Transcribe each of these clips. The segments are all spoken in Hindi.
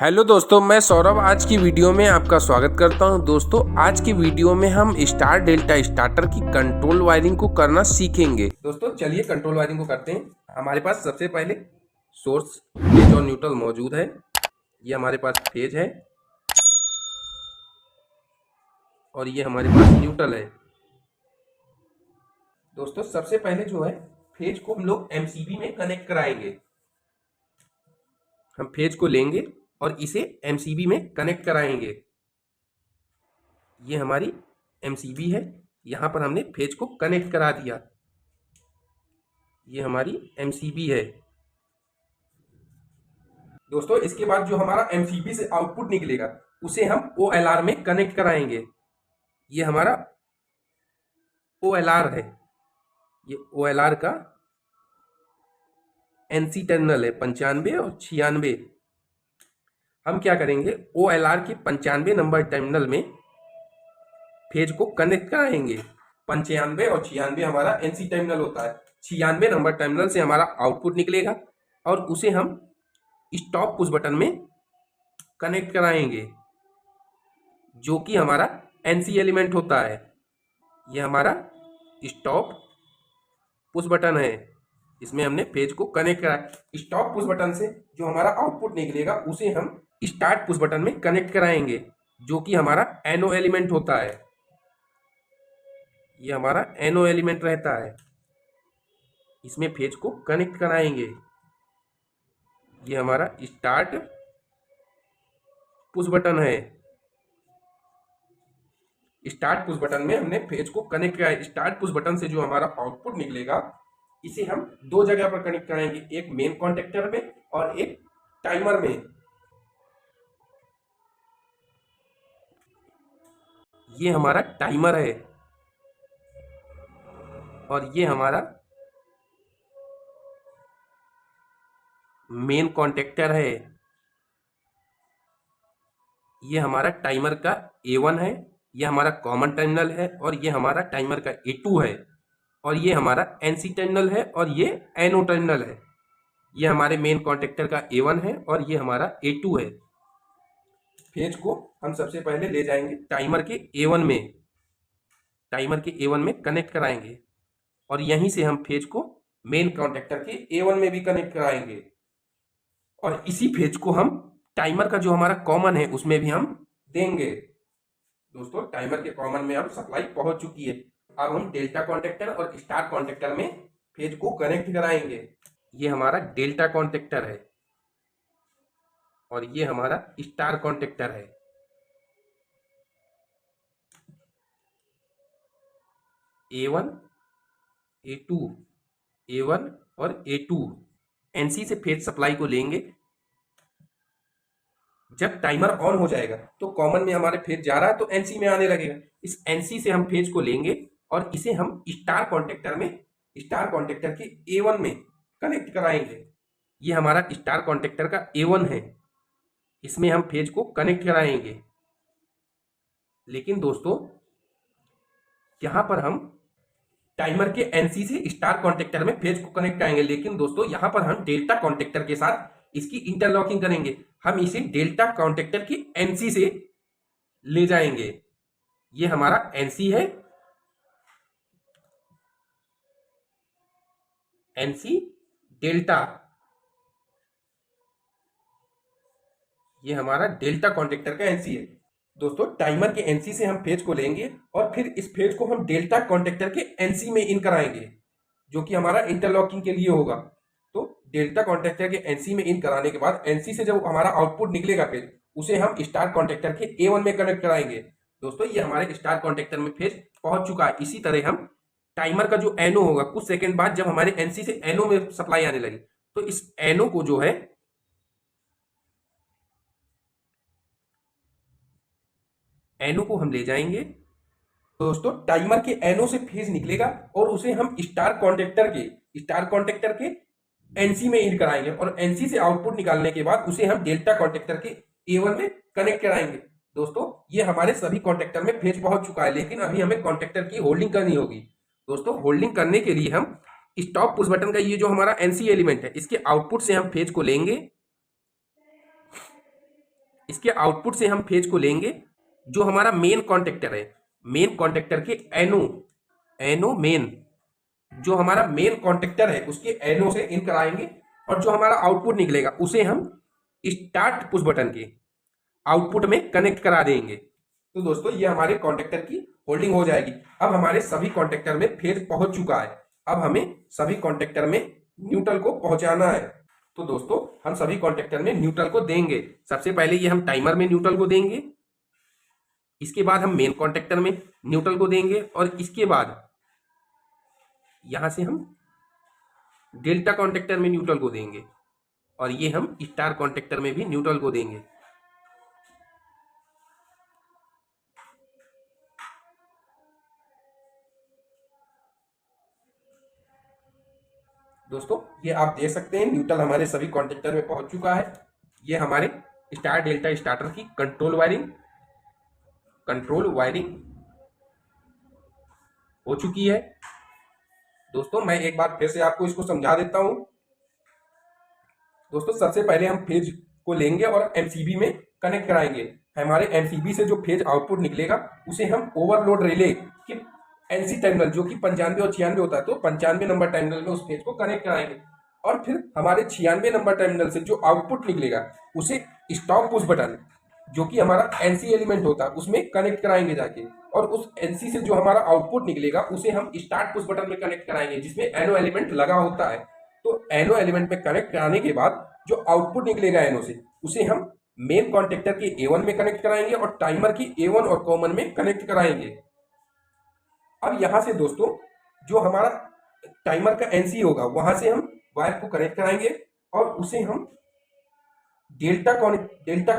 हेलो दोस्तों, मैं सौरभ आज की वीडियो में आपका स्वागत करता हूं। दोस्तों, आज की वीडियो में हम स्टार डेल्टा स्टार्टर की कंट्रोल वायरिंग को करना सीखेंगे। दोस्तों चलिए कंट्रोल वायरिंग को करते हैं। हमारे पास सबसे पहले सोर्स, फेज और न्यूट्रल मौजूद है। ये हमारे पास फेज है और ये हमारे पास न्यूट्रल है। दोस्तों सबसे पहले जो है फेज को हम लोग एमसीबी में कनेक्ट कराएंगे। हम फेज को लेंगे और इसे एमसीबी में कनेक्ट कराएंगे। ये हमारी एमसीबी है, यहाँ पर हमने फेज को कनेक्ट करा दिया। ये हमारी एमसीबी है। दोस्तों इसके बाद जो हमारा एमसीबी से आउटपुट निकलेगा उसे हम ओएलआर में कनेक्ट कराएंगे। ये हमारा ओएलआर है। ये ओएलआर का एनसी टर्मिनल है 95 और 96। हम क्या करेंगे, ओएलआर के 95 नंबर टर्मिनल में फेज को कनेक्ट कराएंगे। 95 और 96 हमारा एनसी टर्मिनल होता है। 96 नंबर टर्मिनल से हमारा आउटपुट निकलेगा और उसे हम स्टॉप पुश बटन में कनेक्ट कराएंगे, जो कि हमारा एनसी एलिमेंट होता है। ये हमारा स्टॉप पुश बटन है, इसमें हमने फेज को कनेक्ट करा। स्टॉप पुश बटन से जो हमारा आउटपुट निकलेगा उसे हम स्टार्ट पुश बटन में कनेक्ट कराएंगे, जो कि हमारा एनओ एलिमेंट होता है। ये हमारा एनओ एलिमेंट रहता है, इसमें फेज को कनेक्ट कराएंगे। ये हमारा स्टार्ट पुश बटन है। स्टार्ट पुश बटन में हमने फेज को कनेक्ट कराया। स्टार्ट पुश बटन से जो हमारा आउटपुट निकलेगा इसे हम दो जगह पर कनेक्ट कराएंगे, एक मेन कॉन्टेक्टर में और एक टाइमर में। ये हमारा टाइमर है और ये हमारा मेन कॉन्टेक्टर है। ये हमारा टाइमर का A1 है, ये हमारा कॉमन टर्मिनल है और ये हमारा टाइमर का A2 है और ये हमारा एनसी टर्मिनल है और ये एनओ टर्मिनल है। ये हमारे मेन कॉन्टेक्टर का A1 है और ये हमारा A2 है। फेज को हम सबसे पहले ले जाएंगे टाइमर के A1 में। टाइमर के A1 में कनेक्ट कराएंगे और यहीं से हम फेज को मेन कॉन्टेक्टर के A1 में भी कनेक्ट कराएंगे और इसी फेज को हम टाइमर का जो हमारा कॉमन है उसमें भी हम देंगे। दोस्तों टाइमर के कॉमन में अब सप्लाई पहुंच चुकी है। अब हम डेल्टा कॉन्टेक्टर और स्टार कॉन्टेक्टर में फेज को कनेक्ट कराएंगे। ये हमारा डेल्टा कॉन्टेक्टर है और ये हमारा स्टार कॉन्टेक्टर है। A1, A2, A1 और A2 एनसी से फेज सप्लाई को लेंगे। जब टाइमर ऑन हो जाएगा तो कॉमन में हमारे फेज जा रहा है तो एनसी में आने लगेगा। इस एनसी से हम फेज को लेंगे और इसे हम स्टार कॉन्टेक्टर में, स्टार कॉन्टेक्टर के A1 में कनेक्ट कराएंगे। ये हमारा स्टार कॉन्टेक्टर का A1 है, इसमें हम फेज को कनेक्ट कराएंगे। लेकिन दोस्तों यहाँ पर हम टाइमर के एनसी से स्टार कॉन्टेक्टर में फेज को कनेक्ट कराएंगे, लेकिन दोस्तों यहाँ पर हम डेल्टा कॉन्टेक्टर के साथ इसकी इंटरलॉकिंग करेंगे। हम इसे डेल्टा कॉन्टेक्टर की एनसी से ले जाएंगे। ये हमारा एनसी है, एनसी डेल्टा। ये हमारा डेल्टा कॉन्टेक्टर का एनसी है। दोस्तों टाइमर के एनसी से हम फेज को लेंगे और फिर इस फेज को हम डेल्टा कॉन्टेक्टर के एनसी में इन कराएंगे, जो कि हमारा इंटरलॉकिंग के लिए होगा। तो डेल्टा कॉन्टेक्टर के एनसी में इन कराने के बाद एनसी से जब हमारा आउटपुट निकलेगा फेज, उसे हम स्टार कॉन्टेक्टर के A1 में कनेक्ट कराएंगे। दोस्तों ये हमारे स्टार कॉन्टेक्टर में फेज पहुंच चुका है। इसी तरह हम टाइमर का जो एनओ होगा, कुछ सेकंड बाद जब हमारे एनसी से एनओ में सप्लाई आने लगी तो इस एनओ को जो है एनओ को हम ले जाएंगे। दोस्तों टाइमर के एनओ से फेज निकलेगा और उसे हम स्टार कॉन्टेक्टर के एनसी में इन कराएंगे और एनसी से आउटपुट निकालने के बाद उसे हम डेल्टा कॉन्टेक्टर के A1 में कनेक्ट कराएंगे। दोस्तों ये हमारे सभी कॉन्टेक्टर में फेज पहुंच चुका है, लेकिन अभी हमें कॉन्टेक्टर की होल्डिंग करनी होगी। दोस्तों होल्डिंग करने के लिए हम स्टॉप पुश बटन का ये जो हमारा एनसी एलिमेंट है, इसके आउटपुट से हम फेज को लेंगे इसके आउटपुट से हम फेज को लेंगे, जो हमारा मेन कॉन्टेक्टर है, मेन कॉन्टेक्टर के एनो मेन, जो हमारा मेन कॉन्टेक्टर है उसके एनो से इन कराएंगे, और जो हमारा आउटपुट निकलेगा उसे हम स्टार्ट पुश बटन के आउटपुट में कनेक्ट करा देंगे। तो दोस्तों ये हमारे कॉन्टेक्टर की होल्डिंग हो जाएगी। अब हमारे सभी कॉन्टेक्टर में फेज पहुंच चुका है। अब हमें सभी कॉन्टेक्टर में न्यूट्रल को पहुंचाना है। तो दोस्तों हम सभी कॉन्टेक्टर में न्यूट्रल को देंगे। सबसे पहले ये हम टाइमर में न्यूट्रल को देंगे, इसके बाद हम मेन कॉन्टेक्टर में न्यूट्रल को देंगे, और इसके बाद यहां से हम डेल्टा कॉन्टेक्टर में न्यूट्रल को देंगे, और ये हम स्टार कॉन्टेक्टर में भी न्यूट्रल को देंगे। दोस्तों ये आप देख सकते हैं न्यूट्रल हमारे सभी कॉन्टेक्टर में पहुंच चुका है। ये हमारे स्टार डेल्टा स्टार्टर की कंट्रोल वायरिंग हो चुकी है। दोस्तों मैं एक बार फिर से आपको इसको समझा देता हूं। दोस्तों सबसे पहले हम फेज को लेंगे और एमसीबी में कनेक्ट कराएंगे। हमारे एमसीबी से जो फेज आउटपुट निकलेगा उसे हम ओवरलोड रिले की एनसी टर्मिनल, जो कि 95 और 96 होता है, तो 95 नंबर टर्मिनल में उस फेज को कनेक्ट कराएंगे, और फिर हमारे 96 नंबर टर्मिनल से जो आउटपुट निकलेगा उसे स्टॉप पुश बटन, जो कि हमारा एनसी एलिमेंट होता है, उसमें कनेक्ट कराएंगे जाके, और उस एनसी से जो हमारा आउटपुट निकलेगा उसे हम स्टार्ट पुश बटन में कनेक्ट कराएंगे, जिसमें एनो एलिमेंट लगा होता है। तो एनो एलिमेंट में कनेक्ट कराने के बाद जो आउटपुट निकलेगा एनो से, उसे हम मेन कॉन्टेक्टर के A1 में कनेक्ट कराएंगे और टाइमर की A1 और कॉमन में कनेक्ट कराएंगे। अब यहां से दोस्तों जो हमारा टाइमर का एनसी होगा वहां से हम वायर को कनेक्ट कराएंगे, और उसे हम डेल्टा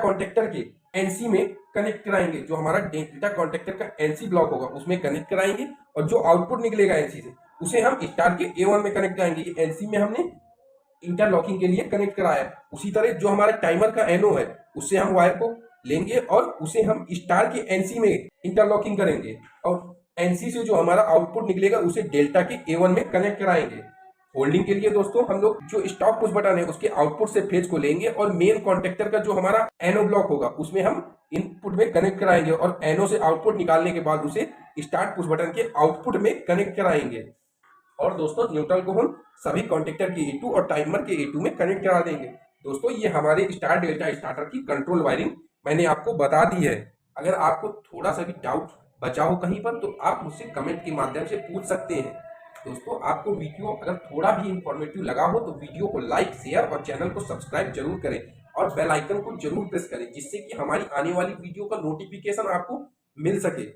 कॉन्टेक्टर के एनसी में कनेक्ट कराएंगे। जो हमारा डेल्टा कॉन्टेक्टर का एनसी ब्लॉक होगा उसमें कनेक्ट कराएंगे, और जो आउटपुट निकलेगा एनसी से उसे हम स्टार के A1 में कनेक्ट कराएंगे। एनसी में हमने इंटरलॉकिंग के लिए कनेक्ट कराया। उसी तरह जो हमारा टाइमर का एनो है उससे हम वायर को लेंगे और उसे हम स्टार के एनसी में इंटरलॉकिंग करेंगे, और एनसी से जो हमारा आउटपुट निकलेगा उसे डेल्टा के A1 में कनेक्ट कराएंगे। होल्डिंग के लिए दोस्तों हम लोग जो स्टॉप पुश बटन है उसके आउटपुट से फेज को लेंगे, और मेन कॉन्टेक्टर का जो हमारा एनो ब्लॉक होगा उसमें हम इनपुट में कनेक्ट कराएंगे, और एनो से आउटपुट निकालने के बाद उसे स्टार्ट पुश बटन के आउटपुट में कनेक्ट कराएंगे। और दोस्तों न्यूट्रल को हम सभी कॉन्टेक्टर के A2 और टाइमर के A2 में कनेक्ट करा देंगे। दोस्तों ये हमारे स्टार डेल्टा स्टार्टर की कंट्रोल वायरिंग मैंने आपको बता दी है। अगर आपको थोड़ा सा भी डाउट बचा हो कहीं पर, तो आप मुझसे कमेंट के माध्यम से पूछ सकते हैं। दोस्तों आपको वीडियो अगर थोड़ा भी इंफॉर्मेटिव लगा हो तो वीडियो को लाइक, शेयर और चैनल को सब्सक्राइब जरूर करें, और बेल आइकन को जरूर प्रेस करें, जिससे कि हमारी आने वाली वीडियो का नोटिफिकेशन आपको मिल सके।